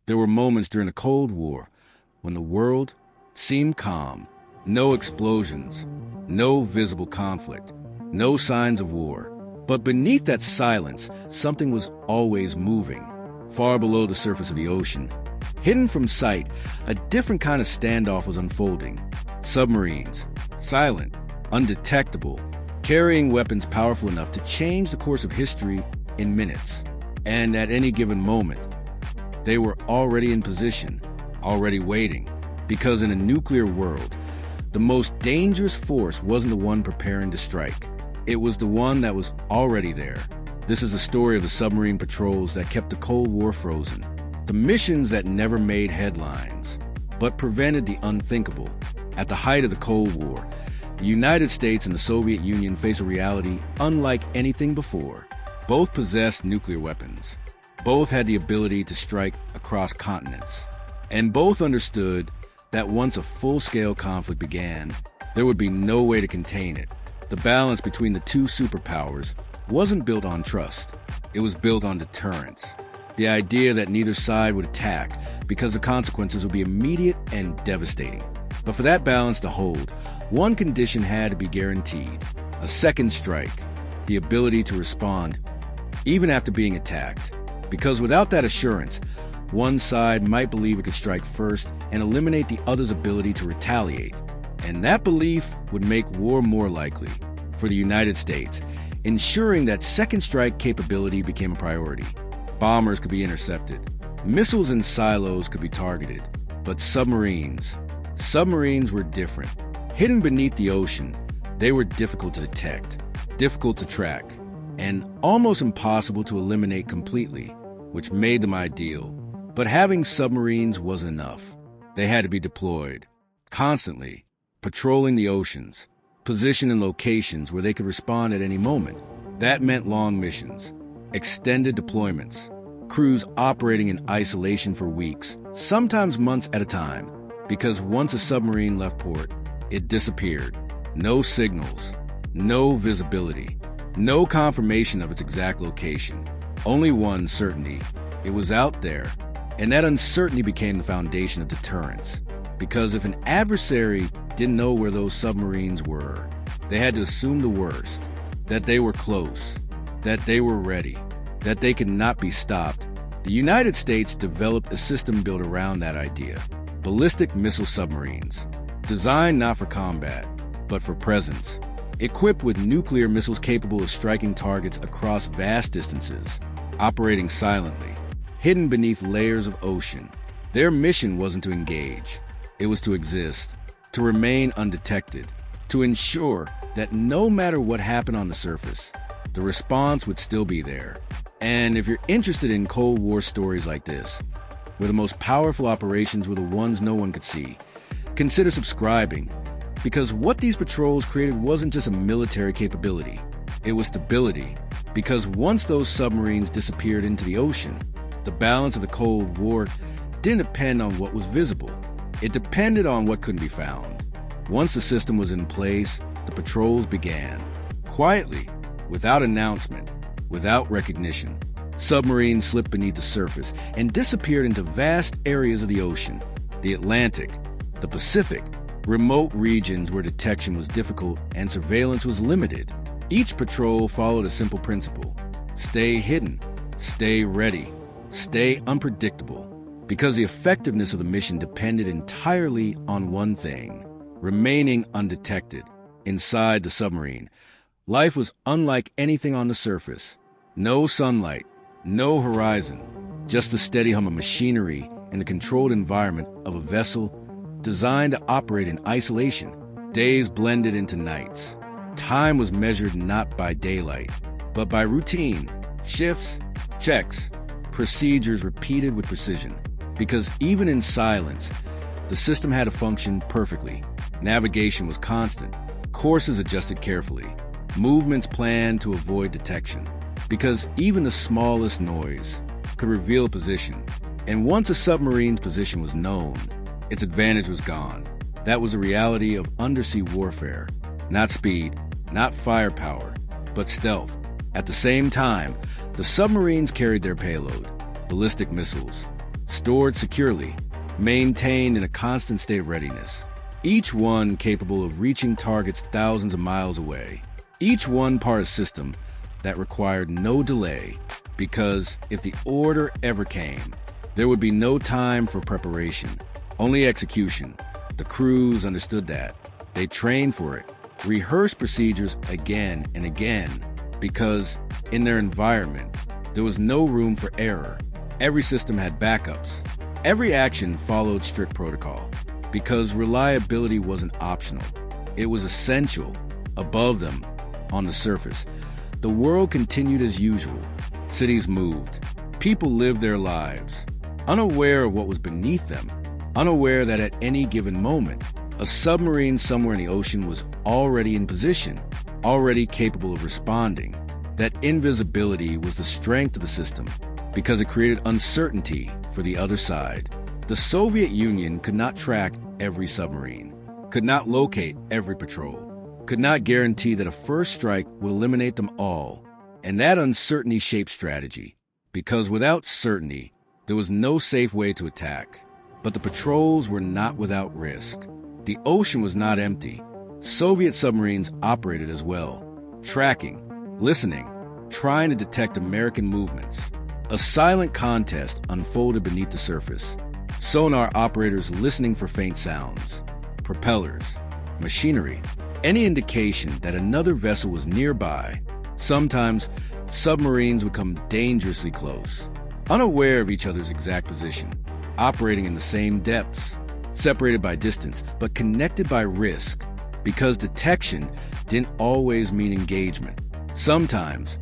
There were moments during the Cold War when the world seemed calm. No explosions, no visible conflict, no signs of war. But beneath that silence, something was always moving, far below the surface of the ocean. Hidden from sight, a different kind of standoff was unfolding. Submarines, silent, undetectable, carrying weapons powerful enough to change the course of history in minutes. And at any given moment, they were already in position, already waiting. Because in a nuclear world, the most dangerous force wasn't the one preparing to strike. It was the one that was already there. This is a story of the submarine patrols that kept the Cold War frozen. The missions that never made headlines, but prevented the unthinkable. At the height of the Cold War, the United States and the Soviet Union faced a reality unlike anything before. Both possessed nuclear weapons. Both had the ability to strike across continents. And both understood that once a full-scale conflict began, there would be no way to contain it. The balance between the two superpowers wasn't built on trust. It was built on deterrence. The idea that neither side would attack because the consequences would be immediate and devastating. But for that balance to hold, one condition had to be guaranteed: a second strike, the ability to respond even after being attacked. Because without that assurance, one side might believe it could strike first and eliminate the other's ability to retaliate. And that belief would make war more likely. For the United States, ensuring that second strike capability became a priority. Bombers could be intercepted. Missiles and silos could be targeted. But submarines were different. Hidden beneath the ocean, they were difficult to detect, difficult to track, and almost impossible to eliminate completely, which made them ideal. But having submarines wasn't enough. They had to be deployed, constantly, patrolling the oceans, positioned in locations where they could respond at any moment. That meant long missions, extended deployments, crews operating in isolation for weeks, sometimes months at a time, because once a submarine left port, it disappeared. No signals, no visibility, no confirmation of its exact location. Only one certainty: it was out there. And that uncertainty became the foundation of deterrence. Because if an adversary didn't know where those submarines were, they had to assume the worst: that they were close, that they were ready, that they could not be stopped. The United States developed a system built around that idea: ballistic missile submarines, designed not for combat, but for presence, equipped with nuclear missiles capable of striking targets across vast distances, operating silently, hidden beneath layers of ocean. Their mission wasn't to engage, it was to exist, to remain undetected, to ensure that no matter what happened on the surface, the response would still be there. And if you're interested in Cold War stories like this, where the most powerful operations were the ones no one could see, consider subscribing, because what these patrols created wasn't just a military capability, it was stability. Because once those submarines disappeared into the ocean, the balance of the Cold War didn't depend on what was visible. It depended on what couldn't be found. Once the system was in place, the patrols began. Quietly, without announcement, without recognition, submarines slipped beneath the surface and disappeared into vast areas of the ocean: the Atlantic, the Pacific, remote regions where detection was difficult and surveillance was limited. Each patrol followed a simple principle: stay hidden, stay ready, stay unpredictable. Because the effectiveness of the mission depended entirely on one thing: remaining undetected. Inside the submarine, life was unlike anything on the surface. No sunlight, no horizon, just the steady hum of machinery and the controlled environment of a vessel designed to operate in isolation. Days blended into nights. Time was measured not by daylight, but by routine, shifts, checks, procedures repeated with precision. Because even in silence, the system had to function perfectly. Navigation was constant, courses adjusted carefully, movements planned to avoid detection. Because even the smallest noise could reveal a position. And once a submarine's position was known, its advantage was gone. That was a reality of undersea warfare. Not speed, not firepower, but stealth. At the same time, the submarines carried their payload: ballistic missiles, stored securely, maintained in a constant state of readiness. Each one capable of reaching targets thousands of miles away. Each one part of a system that required no delay, because if the order ever came, there would be no time for preparation, only execution. The crews understood that. They trained for it, rehearsed procedures again and again, because in their environment, there was no room for error. Every system had backups. Every action followed strict protocol, because reliability wasn't optional. It was essential. Above them, on the surface, the world continued as usual. Cities moved. People lived their lives, unaware of what was beneath them, unaware that at any given moment, a submarine somewhere in the ocean was already in position, already capable of responding. That invisibility was the strength of the system, because it created uncertainty for the other side. The Soviet Union could not track every submarine, could not locate every patrol, could not guarantee that a first strike would eliminate them all. And that uncertainty shaped strategy, because without certainty, there was no safe way to attack. But the patrols were not without risk. The ocean was not empty. Soviet submarines operated as well, tracking, listening, trying to detect American movements. A silent contest unfolded beneath the surface. Sonar operators listening for faint sounds, propellers, machinery, any indication that another vessel was nearby. Sometimes, submarines would come dangerously close, unaware of each other's exact position, operating in the same depths, separated by distance, but connected by risk, because detection didn't always mean engagement. Sometimes,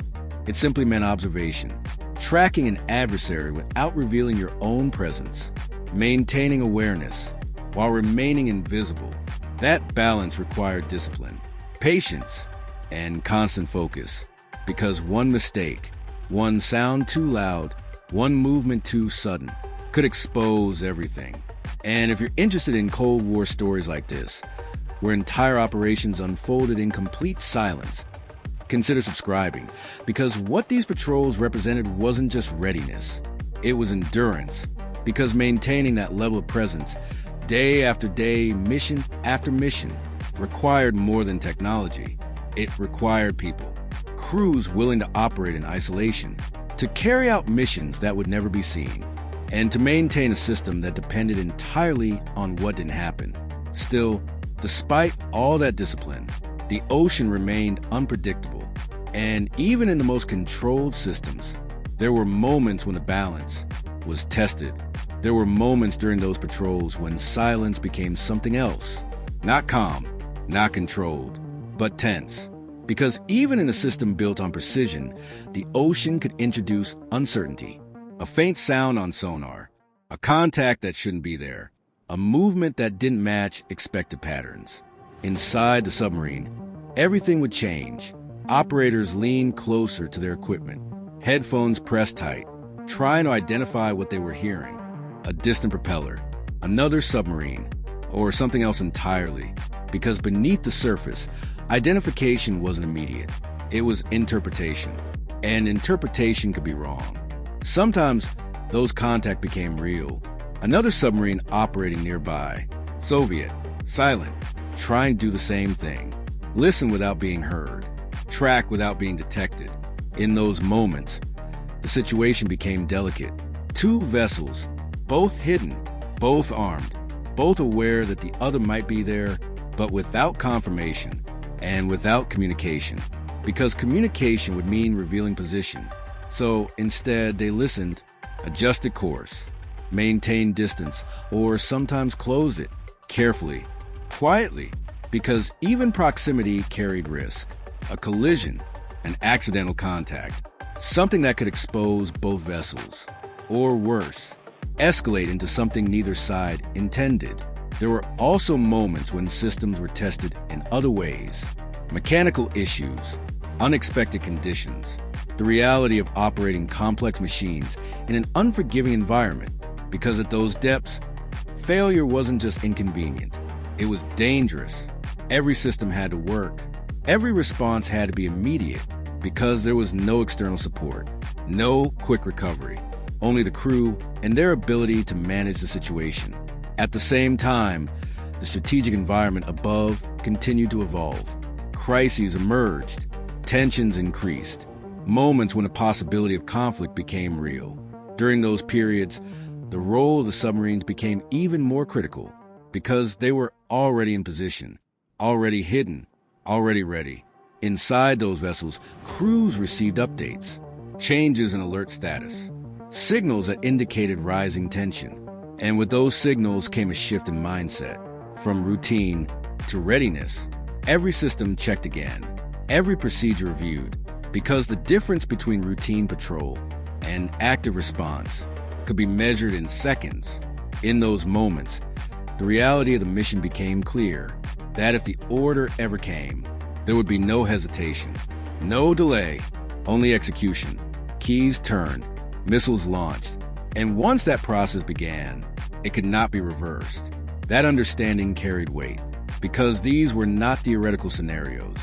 it simply meant observation, tracking an adversary without revealing your own presence, maintaining awareness while remaining invisible. That balance required discipline, patience, and constant focus, because one mistake, one sound too loud, one movement too sudden, could expose everything. And if you're interested in Cold War stories like this, where entire operations unfolded in complete silence, consider subscribing, because what these patrols represented wasn't just readiness, it was endurance, because maintaining that level of presence day after day, mission after mission, required more than technology. It required people, crews willing to operate in isolation, to carry out missions that would never be seen, and to maintain a system that depended entirely on what didn't happen. Still, despite all that discipline, the ocean remained unpredictable, and even in the most controlled systems, there were moments when the balance was tested. There were moments during those patrols when silence became something else. Not calm, not controlled, but tense. Because even in a system built on precision, the ocean could introduce uncertainty. A faint sound on sonar, a contact that shouldn't be there, a movement that didn't match expected patterns. Inside the submarine, everything would change. Operators leaned closer to their equipment, headphones pressed tight, trying to identify what they were hearing. A distant propeller, another submarine, or something else entirely, because beneath the surface, identification wasn't immediate. It was interpretation, and interpretation could be wrong. Sometimes, those contacts became real. Another submarine operating nearby, Soviet, silent, trying to do the same thing. Listen without being heard, track without being detected. In those moments, the situation became delicate. Two vessels, both hidden, both armed, both aware that the other might be there, but without confirmation and without communication, because communication would mean revealing position. So instead, they listened, adjusted course, maintained distance, or sometimes closed it, carefully, quietly, because even proximity carried risk. A collision, an accidental contact, something that could expose both vessels, or worse, escalate into something neither side intended. There were also moments when systems were tested in other ways. Mechanical issues, unexpected conditions, the reality of operating complex machines in an unforgiving environment, because at those depths, failure wasn't just inconvenient, it was dangerous. Every system had to work. Every response had to be immediate, because there was no external support, no quick recovery, only the crew and their ability to manage the situation. At the same time, the strategic environment above continued to evolve. Crises emerged, tensions increased, moments when the possibility of conflict became real. During those periods, the role of the submarines became even more critical because they were already in position, already hidden, already ready. Inside those vessels, crews received updates, changes in alert status, signals that indicated rising tension. And with those signals came a shift in mindset. From routine to readiness, every system checked again, every procedure reviewed, because the difference between routine patrol and active response could be measured in seconds. In those moments, the reality of the mission became clear, that if the order ever came, there would be no hesitation, no delay, only execution. Keys turned, missiles launched, and once that process began, it could not be reversed. That understanding carried weight, because these were not theoretical scenarios.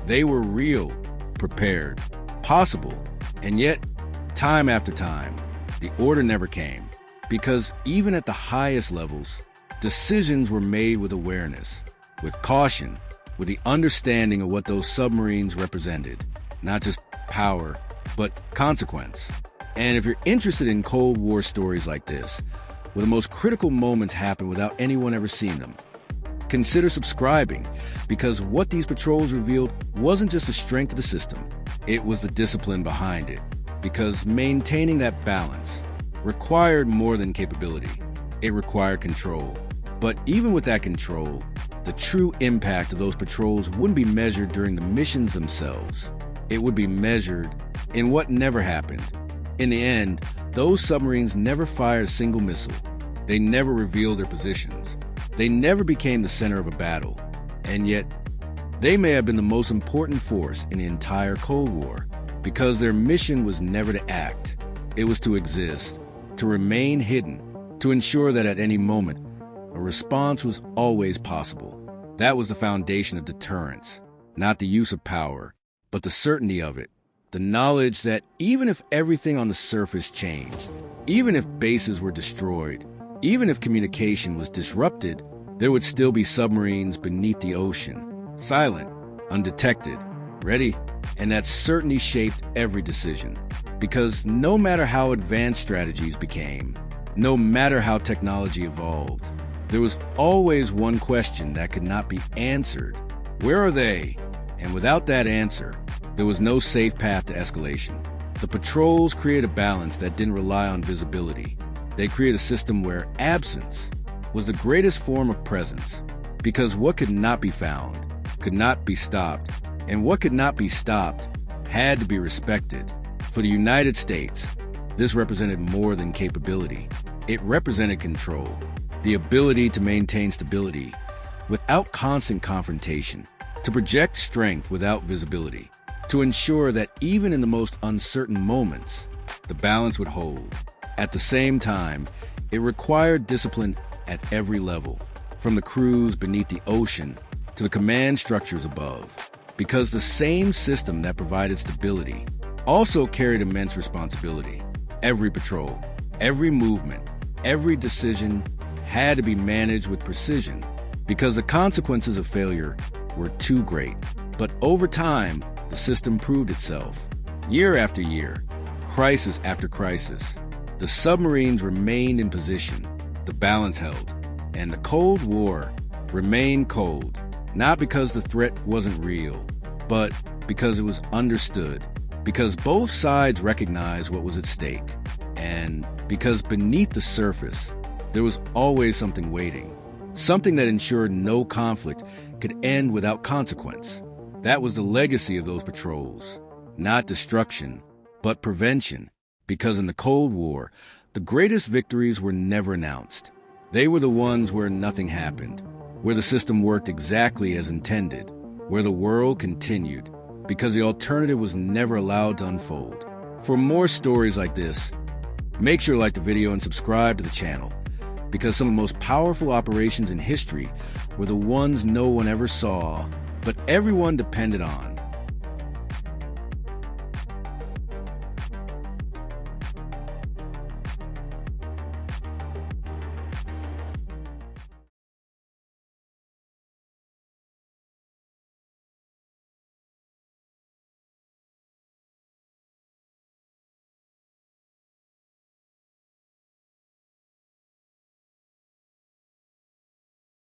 They were real, prepared, possible, and yet, time after time, the order never came, because even at the highest levels, decisions were made with awareness, with caution, with the understanding of what those submarines represented, not just power, but consequence. And if you're interested in Cold War stories like this, where the most critical moments happen without anyone ever seeing them, consider subscribing, because what these patrols revealed wasn't just the strength of the system, it was the discipline behind it, because maintaining that balance required more than capability. It required control. But even with that control, the true impact of those patrols wouldn't be measured during the missions themselves. It would be measured in what never happened. In the end, those submarines never fired a single missile. They never revealed their positions. They never became the center of a battle. And yet, they may have been the most important force in the entire Cold War, because their mission was never to act. It was to exist, to remain hidden, to ensure that at any moment, a response was always possible. That was the foundation of deterrence, not the use of power, but the certainty of it. The knowledge that even if everything on the surface changed, even if bases were destroyed, even if communication was disrupted, there would still be submarines beneath the ocean, silent, undetected, ready. And that certainty shaped every decision. Because no matter how advanced strategies became, no matter how technology evolved, there was always one question that could not be answered. Where are they? And without that answer, there was no safe path to escalation. The patrols created a balance that didn't rely on visibility. They created a system where absence was the greatest form of presence, because what could not be found could not be stopped, and what could not be stopped had to be respected. For the United States, this represented more than capability. It represented control, the ability to maintain stability without constant confrontation, to project strength without visibility, to ensure that even in the most uncertain moments, the balance would hold. At the same time, it required discipline at every level, from the crews beneath the ocean to the command structures above, because the same system that provided stability also carried immense responsibility. Every patrol, every movement, every decision had to be managed with precision, because the consequences of failure were too great. But over time, the system proved itself. Year after year, crisis after crisis, the submarines remained in position, the balance held, and the Cold War remained cold, not because the threat wasn't real, but because it was understood, because both sides recognized what was at stake, and because beneath the surface, there was always something waiting, something that ensured no conflict could end without consequence. That was the legacy of those patrols, not destruction, but prevention, because in the Cold War, the greatest victories were never announced. They were the ones where nothing happened, where the system worked exactly as intended, where the world continued, because the alternative was never allowed to unfold. For more stories like this, make sure to like the video and subscribe to the channel, because some of the most powerful operations in history were the ones no one ever saw, but everyone depended on.